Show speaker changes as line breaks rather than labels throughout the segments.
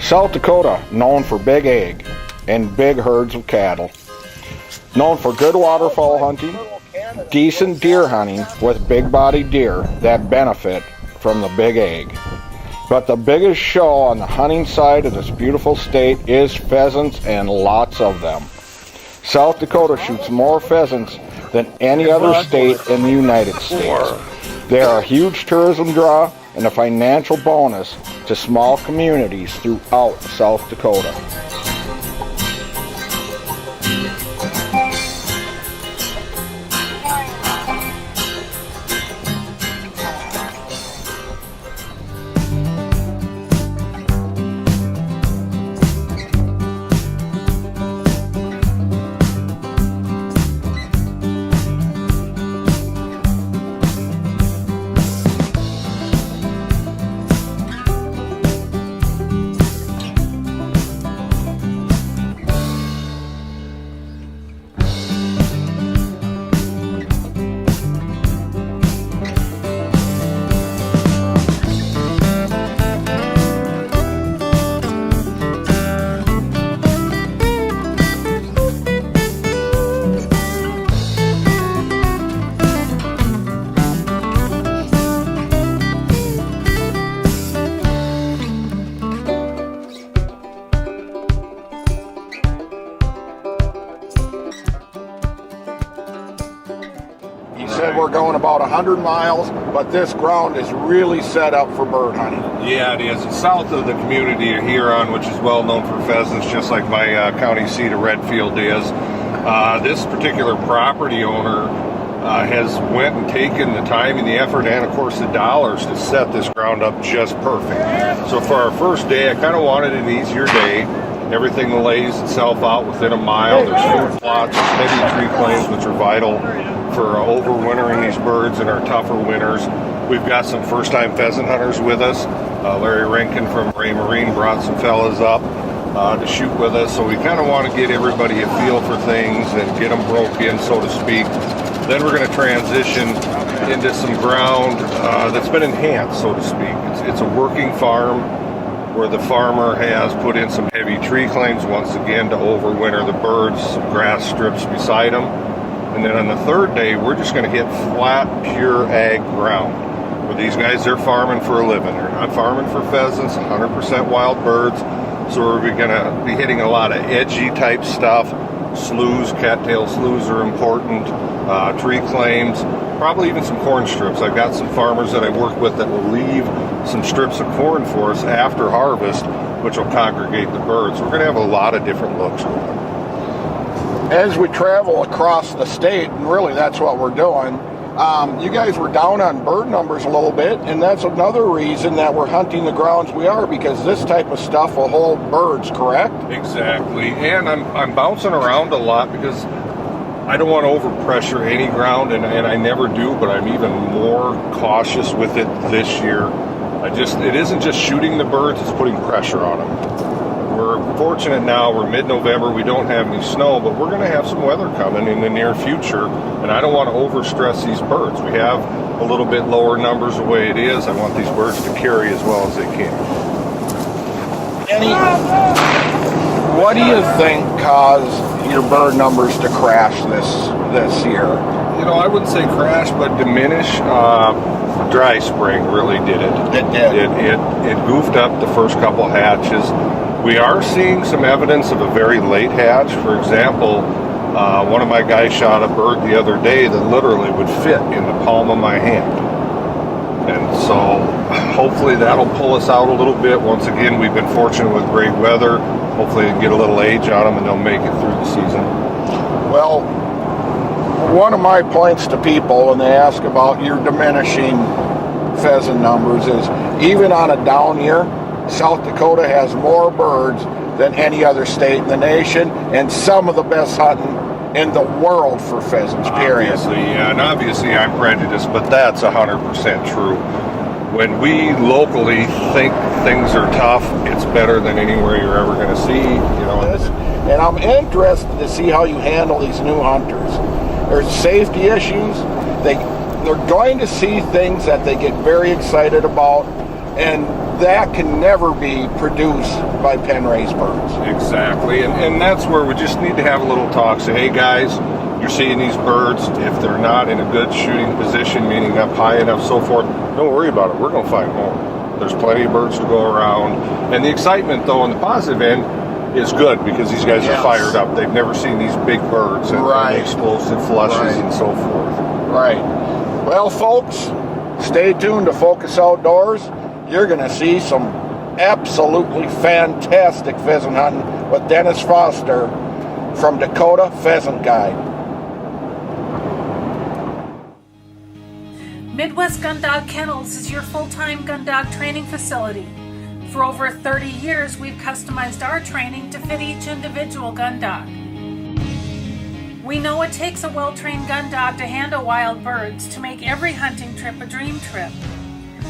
South Dakota, known for big egg and big herds of cattle. Known for good waterfowl hunting, decent deer hunting with big-bodied deer that benefit from the big egg. But the biggest show on the hunting side of this beautiful state is pheasants, and lots of them. South Dakota shoots more pheasants than any other state in the United States. They are a huge tourism draw and a financial bonus to small communities throughout South Dakota. He said we're going about 100 miles, but this ground is really set up for bird hunting.
Yeah, it is. It's south of the community of Huron, which is well known for pheasants, just like my county seat of Redfield is. This particular property owner has went and taken the time and the effort and, of course, the dollars to set this ground up just perfect. So for our first day, I kind of wanted an easier day. Everything lays itself out within a mile. There's food plots, heavy tree claims, which are vital for overwintering these birds in our tougher winters. We've got some first-time pheasant hunters with us. Larry Rankin from Rio Marine brought some fellas up to shoot with us. So we kind of want to get everybody a feel for things and get them broke in, so to speak. Then we're going to transition into some ground that's been enhanced, so to speak. It's a working farm where the farmer has put in some heavy tree claims, once again, to overwinter the birds, some grass strips beside them. And then on the third day, we're just going to hit flat, pure ag ground. Where these guys, they're farming for a living. They're not farming for pheasants, 100% wild birds. So we're going to be hitting a lot of edgy type stuff. Sloughs, cattail sloughs are important. Tree claims, probably even some corn strips. I've got some farmers that I work with that will leave some strips of corn for us after harvest, which will congregate the birds. We're going to have a lot of different looks going.
As we travel across the state, and really that's what we're doing, you guys were down on bird numbers a little bit, and that's another reason that we're hunting the grounds we are, because this type of stuff will hold birds, correct?
Exactly, and I'm bouncing around a lot because I don't want to overpressure any ground, and I never do, but I'm even more cautious with it this year. It isn't just shooting the birds, it's putting pressure on them. We're fortunate now, we're mid-November, we don't have any snow, but we're going to have some weather coming in the near future, and I don't want to overstress these birds. We have a little bit lower numbers the way it is. I want these birds to carry as well as they can.
What do you think caused your bird numbers to crash this year?
You know, I wouldn't say crash, but diminish. Dry spring really did it.
It did.
It goofed up the first couple hatches. We are seeing some evidence of a very late hatch. For example, one of my guys shot a bird the other day that literally would fit in the palm of my hand. And so hopefully that'll pull us out a little bit. Once again, we've been fortunate with great weather. Hopefully get a little age on them and they'll make it through the season.
Well, one of my points to people when they ask about your diminishing pheasant numbers is, even on a down year, South Dakota has more birds than any other state in the nation, and some of the best hunting in the world for pheasants, period.
Obviously, yeah, and obviously I'm prejudiced, but that's 100% true. When we locally think things are tough, it's better than anywhere you're ever going to see. You know,
and I'm interested to see how you handle these new hunters. There's safety issues. They're going to see things that they get very excited about, and that can never be produced by pen-raised birds.
Exactly, and that's where we just need to have a little talk. Say, hey guys, you're seeing these birds. If they're not in a good shooting position, meaning up high enough, so forth, don't worry about it. We're going to find more. There's plenty of birds to go around. And the excitement, though, on the positive end, is good because these guys are fired up. They've never seen these big birds and the explosive flushes and so forth.
Right. Well, folks, stay tuned to Focus Outdoors. You're going to see some absolutely fantastic pheasant hunting with Dennis Foster from Dakota Pheasant Guide.
Midwest Gun Dog Kennels is your full-time gun dog training facility. For over 30 years, we've customized our training to fit each individual gun dog. We know it takes a well-trained gun dog to handle wild birds to make every hunting trip a dream trip.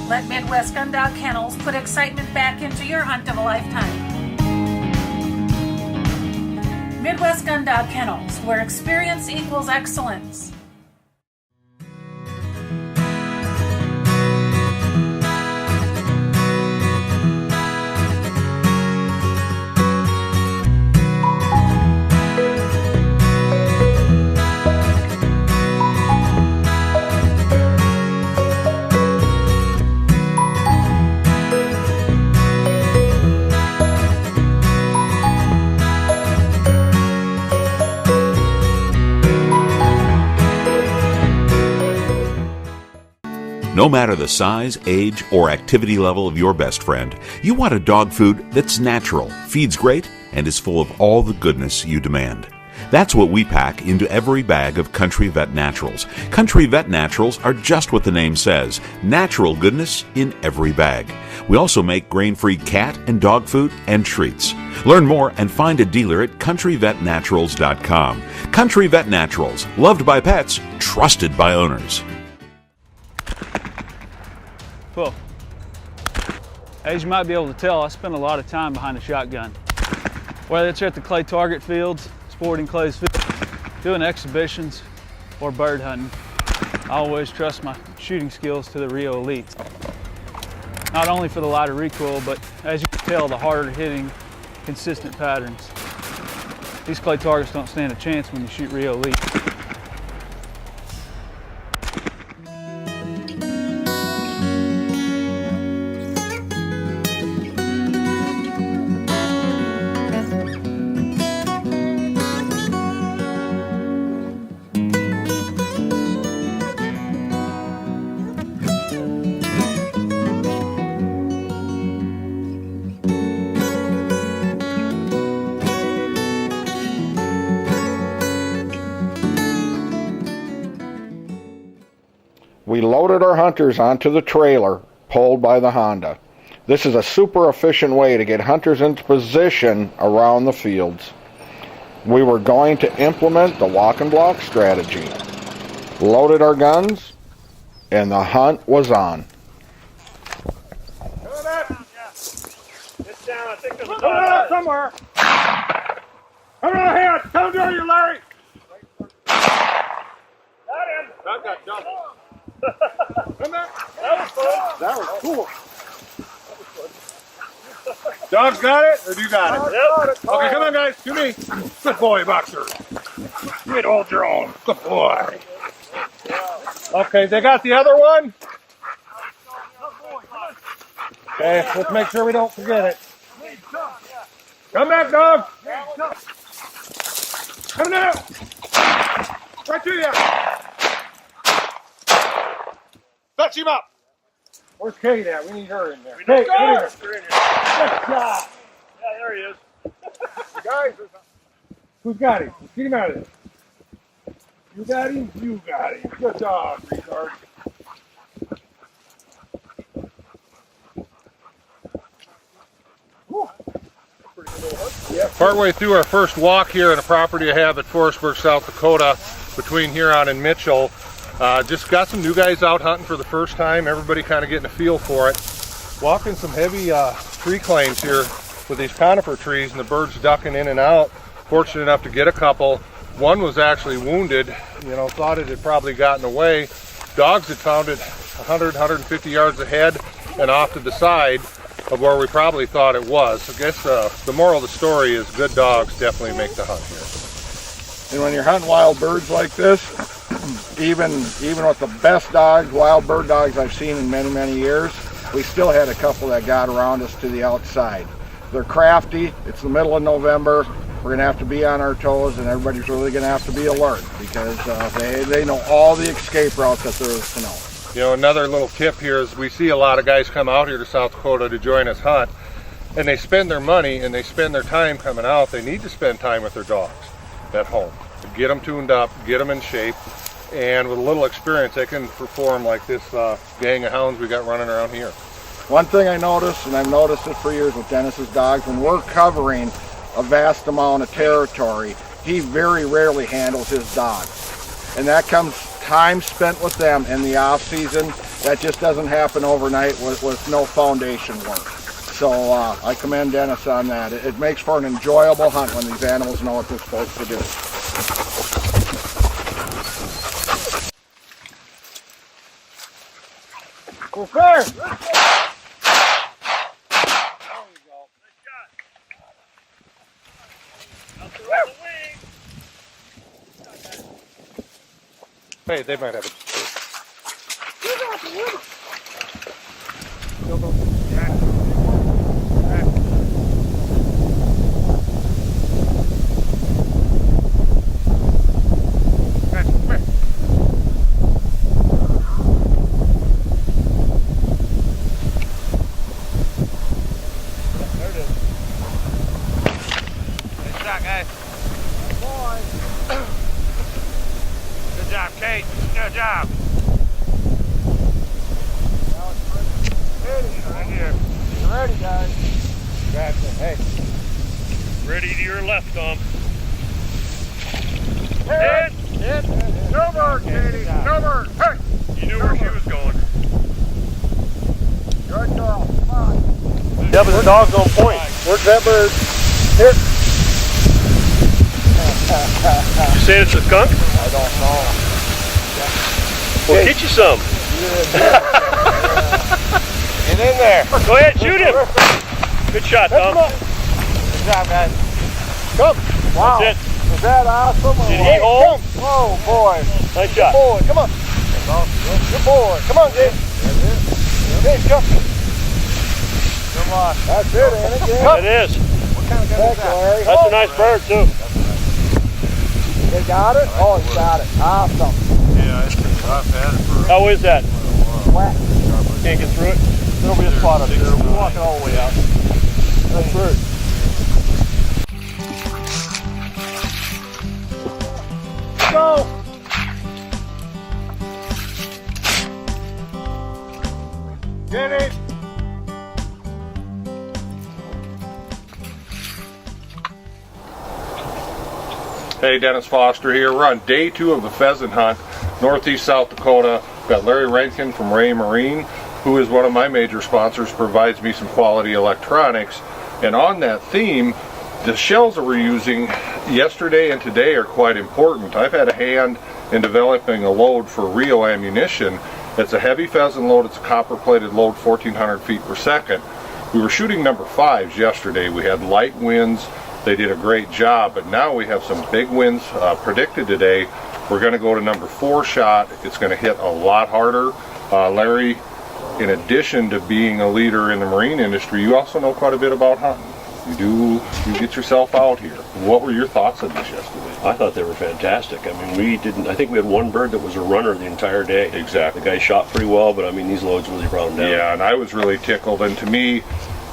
Let Midwest Gun Dog Kennels put excitement back into your hunt of a lifetime. Midwest Gun Dog Kennels, where experience equals excellence.
No matter the size, age, or activity level of your best friend, you want a dog food that's natural, feeds great, and is full of all the goodness you demand. That's what we pack into every bag of Country Vet Naturals. Country Vet Naturals are just what the name says, natural goodness in every bag. We also make grain-free cat and dog food and treats. Learn more and find a dealer at countryvetnaturals.com. Country Vet Naturals, loved by pets, trusted by owners.
Well, as you might be able to tell, I spend a lot of time behind the shotgun. Whether it's at the clay target fields, sporting clays fields, doing exhibitions, or bird hunting, I always trust my shooting skills to the Rio elites. Not only for the lighter recoil, but as you can tell, the harder hitting, consistent patterns. These clay targets don't stand a chance when you shoot Rio elites.
We loaded our hunters onto the trailer pulled by the Honda. This is a super efficient way to get hunters into position around the fields. We were going to implement the walk and block strategy. Loaded our guns, and the hunt was on.
It's down, I think there's a dog somewhere. Come on ahead, come down here, Larry. Got him. I got John. Come back. That was fun.
That was cool.
Dog's got it, or do you got it? Yep. Okay, come on, guys. To me. Good boy, boxer. You can hold your own. Good boy. Okay, they got the other one? Okay, let's make sure we don't forget it. Come back, dog. Come now. Right to you. Fetch him up. Where's Kate at? We need her in there. Kate, get in here. Good job. Yeah, there he is. Guys, who's got him? Let's get him out of there. You got him? You got him. Good job, retard. Partway through our first walk here on a property I have at Forestburg, South Dakota, between Huron and Mitchell. Just got some new guys out hunting for the first time. Everybody kind of getting a feel for it. Walking some heavy tree claims here with these conifer trees, and the birds ducking in and out. Fortunate enough to get a couple. One was actually wounded, thought it had probably gotten away. Dogs had found it 100, 150 yards ahead and off to the side. of where we probably thought it was. I guess the moral of the story is good dogs definitely make the hunt here.
And when you're hunting wild birds like this, even with the best dogs, wild bird dogs I've seen in many, many years, we still had a couple that got around us to the outside. They're crafty. It's the middle of November. We're going to have to be on our toes, and everybody's really going to have to be alert because they know all the escape routes that there is to know.
You know, another little tip here is we see a lot of guys come out here to South Dakota to join us hunt, and they spend their money and they spend their time coming out. They need to spend time with their dogs at home. Get them tuned up, get them in shape, and with a little experience they can perform like this gang of hounds we got running around here.
One thing I noticed, and I've noticed it for years with Dennis's dogs, when we're covering a vast amount of territory, he very rarely handles his dogs. And that comes time spent with them in the off season. That just doesn't happen overnight with no foundation work. So I commend Dennis on that. It makes for an enjoyable hunt when these animals know what they're supposed to do.
Hey, they might have it.
Good job. Right here.
You ready, guys?
Gotcha. Hey.
Ready to your left, Tom.
Hit! Hit! No bird, Katie! No bird! Hey!
You knew where she was going.
Good girl. Come on.
Yeah, but the dog's on point. Where's that bird? Here.
You saying it's a skunk?
I don't know.
Well, get you some.
Get in there.
Go ahead, shoot him. Good shot, Tom.
Good job, guys. Come.
Wow.
That's it.
Was that awesome?
Did he hold?
Whoa, boy.
Nice shot.
Boy, come on. Good boy. Come on, Jay. Jay, come. Come on. That's it, ain't it, Jay?
It is.
What kind of gun is that? Larry?
That's a nice bird, too.
They got it? Oh, he got it. Awesome.
Yeah, I've had it for
How is that?
Whack.
Can't get through it?
There'll be a spot up there. We're walking all the way out. That's right. Go! Get it!
Hey, Dennis Foster here. We're on day 2 of the pheasant hunt, northeast South Dakota. We've got Larry Rankin from Rio Marine, who is one of my major sponsors, provides me some quality electronics. And on that theme, the shells that we're using yesterday and today are quite important. I've had a hand in developing a load for Rio Ammunition. It's a heavy pheasant load. It's a copper-plated load, 1,400 feet per second. We were shooting number 5s yesterday. We had light winds. They did a great job, but now we have some big winds predicted today. We're going to go to number 4 shot. It's going to hit a lot harder. Larry, in addition to being a leader in the marine industry, you also know quite a bit about hunting. You get yourself out here. What were your thoughts on this yesterday?
I thought they were fantastic. I mean, I think we had one bird that was a runner the entire day.
Exactly.
The guy shot pretty well, but I mean, these loads really brought him down.
Yeah, and I was really tickled. And to me,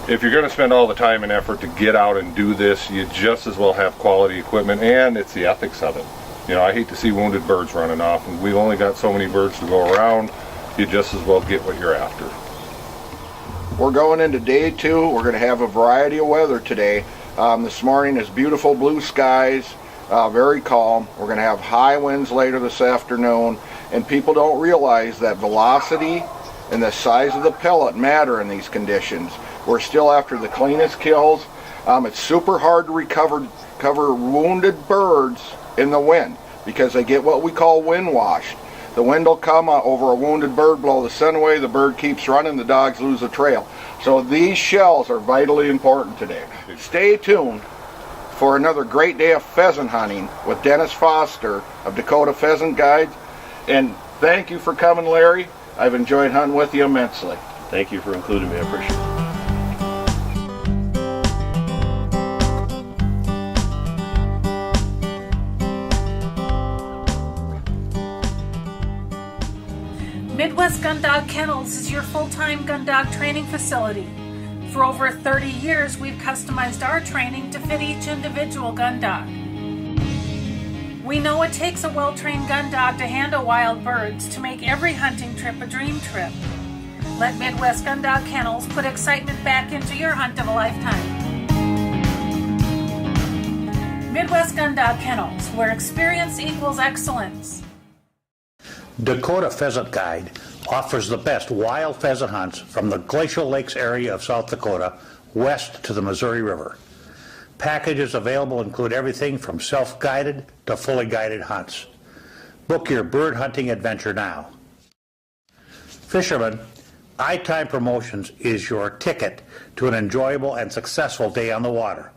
if you're going to spend all the time and effort to get out and do this, you just as well have quality equipment, and it's the ethics of it. You know, I hate to see wounded birds running off, and we've only got so many birds to go around. You just as well get what you're after.
We're going into day 2. We're going to have a variety of weather today. This morning is beautiful blue skies, very calm. We're going to have high winds later this afternoon, and people don't realize that velocity and the size of the pellet matter in these conditions. We're still after the cleanest kills. It's super hard to recover wounded birds in the wind because they get what we call wind washed. The wind will come over a wounded bird, blow the scent away, the bird keeps running, the dogs lose the trail. So these shells are vitally important today. Stay tuned for another great day of pheasant hunting with Dennis Foster of Dakota Pheasant Guides. And thank you for coming, Larry. I've enjoyed hunting with you immensely.
Thank you for including me. I appreciate it.
Midwest Gun Dog Kennels is your full-time gun dog training facility. For over 30 years, we've customized our training to fit each individual gun dog. We know it takes a well-trained gun dog to handle wild birds to make every hunting trip a dream trip. Let Midwest Gun Dog Kennels put excitement back into your hunt of a lifetime. Midwest Gun Dog Kennels, where experience equals excellence.
Dakota Pheasant Guide offers the best wild pheasant hunts from the Glacial Lakes area of South Dakota west to the Missouri River. Packages available include everything from self-guided to fully guided hunts. Book your bird hunting adventure now. Fishermen, iTime Promotions is your ticket to an enjoyable and successful day on the water.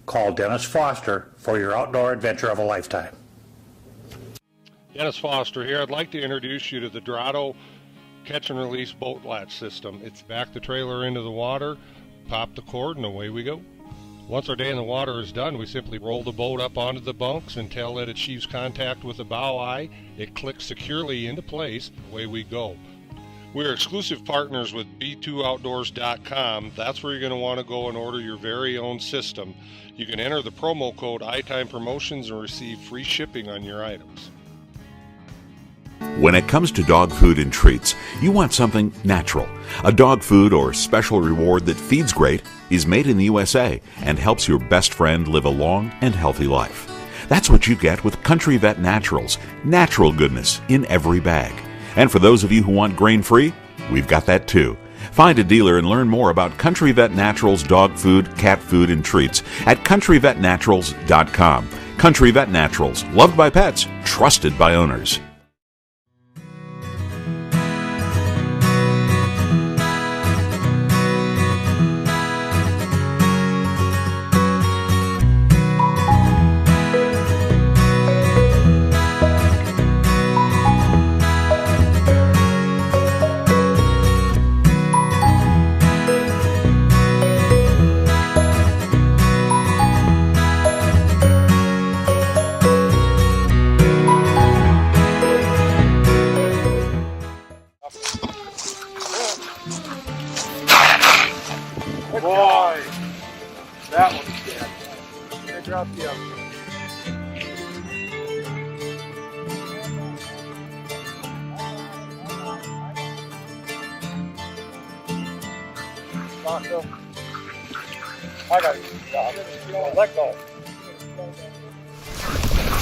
Call Dennis Foster for your outdoor adventure of a lifetime.
Dennis Foster here. I'd like to introduce you to the Dorado catch and release boat latch system. It's back the trailer into the water, pop the cord, and away we go. Once our day in the water is done, we simply roll the boat up onto the bunks until it achieves contact with the bow eye. It clicks securely into place, away we go. We are exclusive partners with b2outdoors.com. That's where you're going to want to go and order your very own system. You can enter the promo code iTime Promotions and receive free shipping on your items.
When it comes to dog food and treats, you want something natural. A dog food or special reward that feeds great, is made in the USA, and helps your best friend live a long and healthy life. That's what you get with Country Vet Naturals, natural goodness in every bag. And for those of you who want grain-free, we've got that too. Find a dealer and learn more about Country Vet Naturals dog food, cat food, and treats at countryvetnaturals.com. Country Vet Naturals, loved by pets, trusted by owners.
Boy, that one's dead. I dropped the other one. I got it. Let go.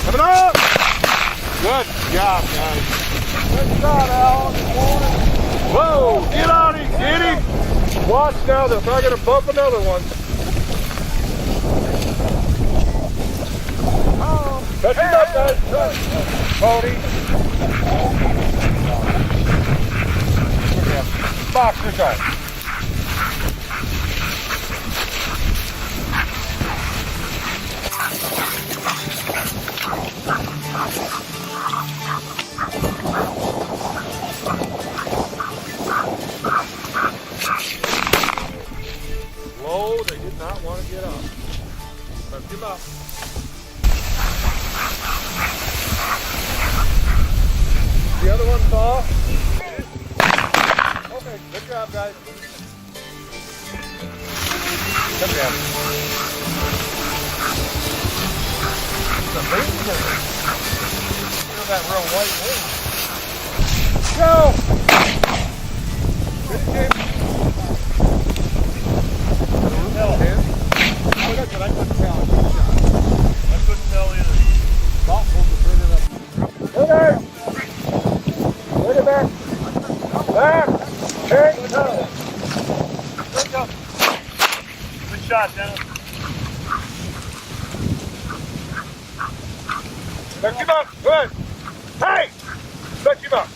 Coming up! Good job, guys. Good shot, Alan. Whoa! Get on him! Get him! Watch now, they're probably going to bump another one. Catch him up, guys. Cody. Box this guy. Low, they did not want to get up. Lift him up. The other one saw. Okay, good job, guys. Come down. It's amazing. Feel that real white wing. Go! Good, James. I couldn't tell. I couldn't tell either. Go there! Put it back! Back! Take the tunnel! There you go. Good shot, Dennis. Touch him up! Good! Hey! Touch him up!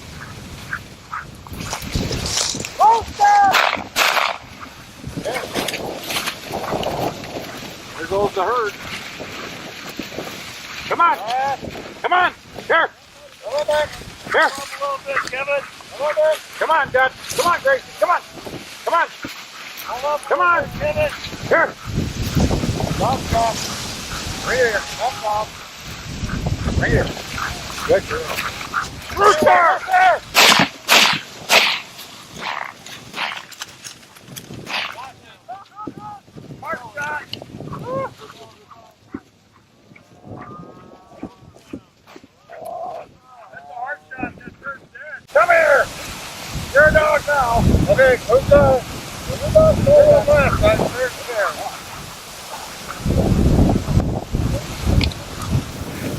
Oh, stop!
goes the herd. Come on. Come on. Here. Here. Come on, Dad. Come on, Gracie. Come on. Come on. Come on. Here. Right here. Right here. Good girl. Rooster! There. Come here! You're a dog now. Okay, who's the left?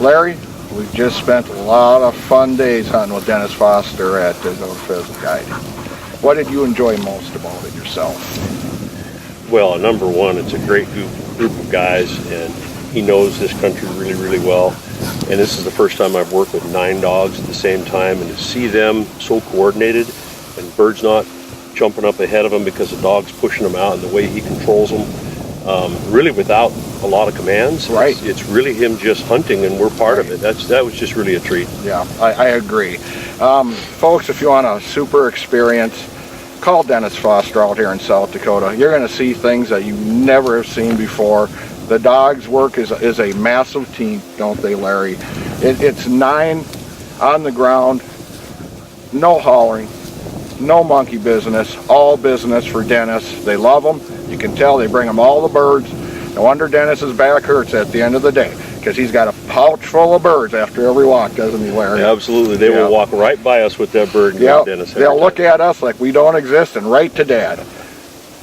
Larry, we've just spent a lot of fun days hunting with Dennis Foster at the Pheasant Guide. What did you enjoy most about it yourself?
Well, number one, it's a great group of guys, and he knows this country really, really well. And this is the first time I've worked with 9 dogs at the same time, and to see them so coordinated and birds not jumping up ahead of him because the dog's pushing them out, and the way he controls them, really without a lot of commands.
Right.
It's really him just hunting, and we're part of it. That was just really a treat.
Yeah, I agree. Folks, if you want a super experience, call Dennis Foster out here in South Dakota. You're going to see things that you never have seen before. The dogs work is a massive team, don't they, Larry? It's 9 on the ground, no hollering, no monkey business, all business for Dennis. They love them. You can tell they bring them all the birds. No wonder Dennis's back hurts at the end of the day, because he's got a pouch full of birds after every walk, doesn't he, Larry?
Yeah, absolutely. They will walk right by us with that bird and
yep.
Dennis.
They'll look at us like we don't exist and right to Dad.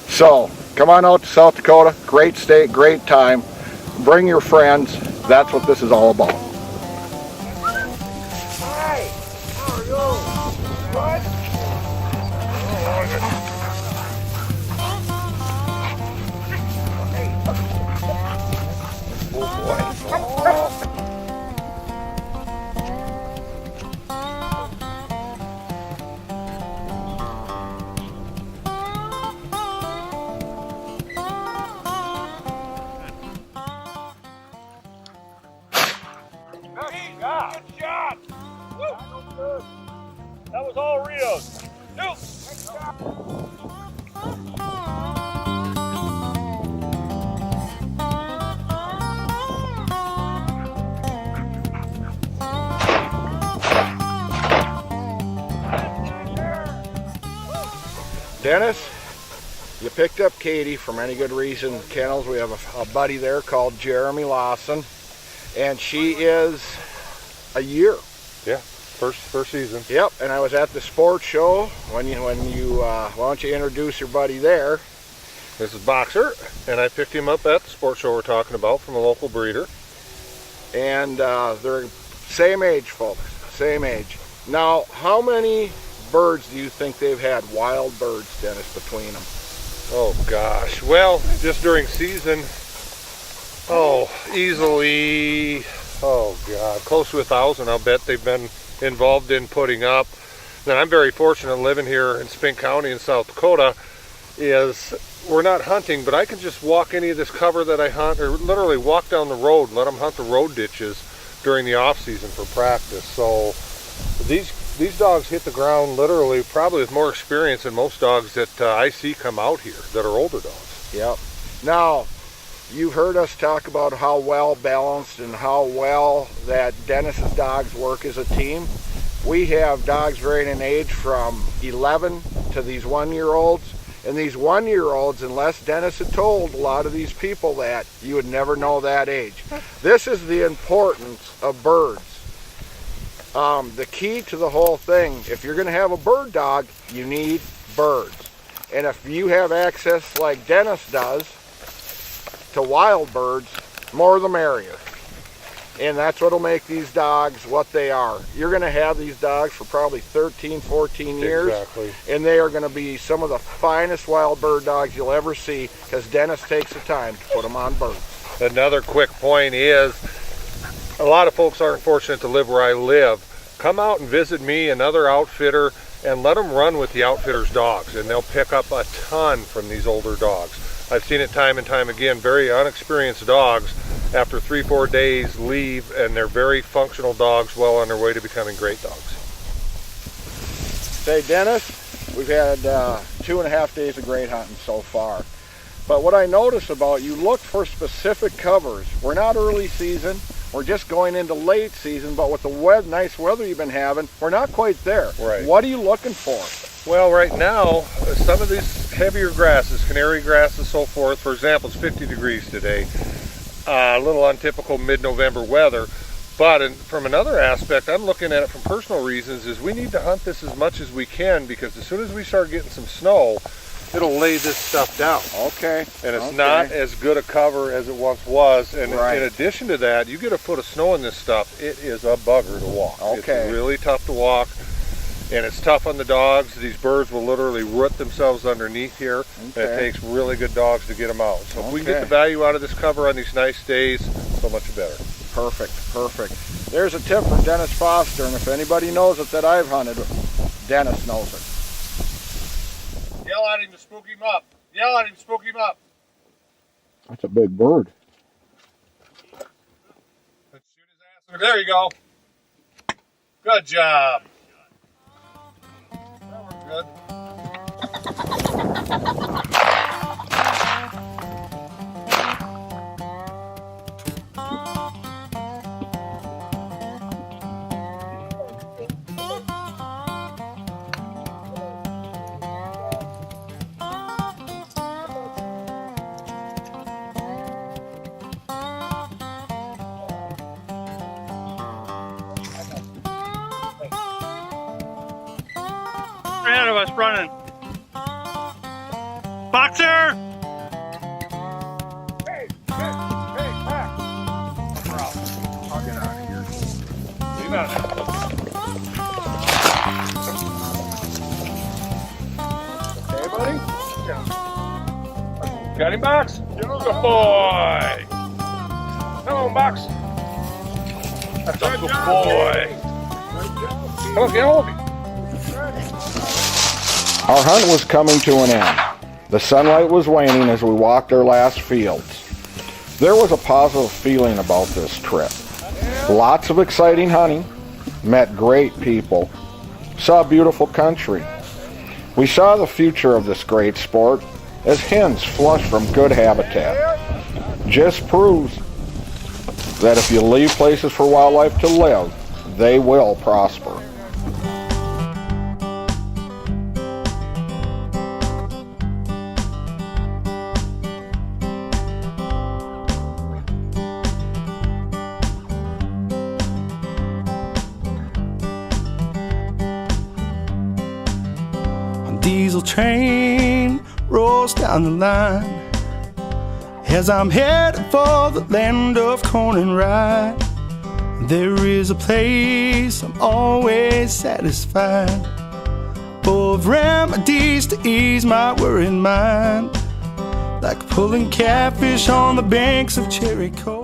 So, come on out to South Dakota. Great state, great time. Bring your friends. That's what this is all about. Hi, how are you? What? Good job! Woo. That was all Rio's. Dennis, you picked up Katie from Any Good Reason Kennels. We have a buddy there called Jeremy Lawson, and she is a year.
Yeah, first season.
Yep, and I was at the sports show when you why don't you introduce your buddy there?
This is Boxer, and I picked him up at the sports show we're talking about from a local breeder.
And they're same age, folks, same age. Now, how many birds do you think they've had, wild birds, Dennis, between them?
Oh gosh, well, just during season, easily, close to 1,000 I'll bet they've been involved in putting up. And I'm very fortunate living here in Spink County in South Dakota. We're not hunting, but I can just walk any of this cover that I hunt, or literally walk down the road and let them hunt the road ditches during the off season for practice. So these dogs hit the ground literally probably with more experience than most dogs that I see come out here that are older dogs.
Yep. Now, you've heard us talk about how well balanced and how well that Dennis's dogs work as a team. We have dogs varying in age from 11 to these 1-year-olds. And these 1-year-olds, unless Dennis had told a lot of these people that, you would never know that age. This is the importance of birds. The key to the whole thing, if you're going to have a bird dog, you need birds. And if you have access like Dennis does to wild birds, more the merrier. And that's what will make these dogs what they are. You're going to have these dogs for probably 13, 14 years.
Exactly.
And they are going to be some of the finest wild bird dogs you'll ever see, because Dennis takes the time to put them on birds.
Another quick point is, a lot of folks aren't fortunate to live where I live. Come out and visit me, another outfitter, and let them run with the outfitter's dogs, and they'll pick up a ton from these older dogs. I've seen it time and time again. Very unexperienced dogs, after 3-4 days, leave, and they're very functional dogs, well on their way to becoming great dogs.
Say, Dennis, we've had 2.5 days of great hunting so far. But what I notice about you, look for specific covers. We're not early season, we're just going into late season, but with the nice weather you've been having, we're not quite there.
Right.
What are you looking for?
Well, right now, some of these heavier grasses, canary grass and so forth, for example, it's 50 degrees today. A little untypical mid-November weather. But from another aspect, I'm looking at it from personal reasons, is we need to hunt this as much as we can, because as soon as we start getting some snow, it'll lay this stuff down.
Okay.
And it's not as good a cover as it once was. And
right.
in addition to that, you get a foot of snow in this stuff, it is a bugger to walk.
Okay.
It's really tough to walk, and it's tough on the dogs. These birds will literally root themselves underneath here.
Okay.
And it takes really good dogs to get them out. So if we can get
Okay.
the value out of this cover on these nice days, so much better.
Perfect, perfect. There's a tip from Dennis Foster, and if anybody knows it that I've hunted, Dennis knows it.
Yell at him to spook him up. Yell at him to spook him up.
That's a big bird.
Let's shoot his ass. There you go. Good job. That worked good.
Ahead of us, running. Boxer!
Hey, back. I'll get out of here. Leave out of
Hey, buddy?
there. Got him, Box? Good boy. Come on, Box. That's a good boy. Come on, get hold of him.
Our hunt was coming to an end. The sunlight was waning as we walked our last fields. There was a positive feeling about this trip. Lots of exciting hunting, met great people, saw beautiful country. We saw the future of this great sport as hens flush from good habitat. Just proves that if you leave places for wildlife to live, they will prosper.
Diesel train rolls down the line as I'm headed for the land of corn and rye. There is a place I'm always satisfied, full of remedies to ease my worried mind, like pulling catfish on the banks of Cherry Cove.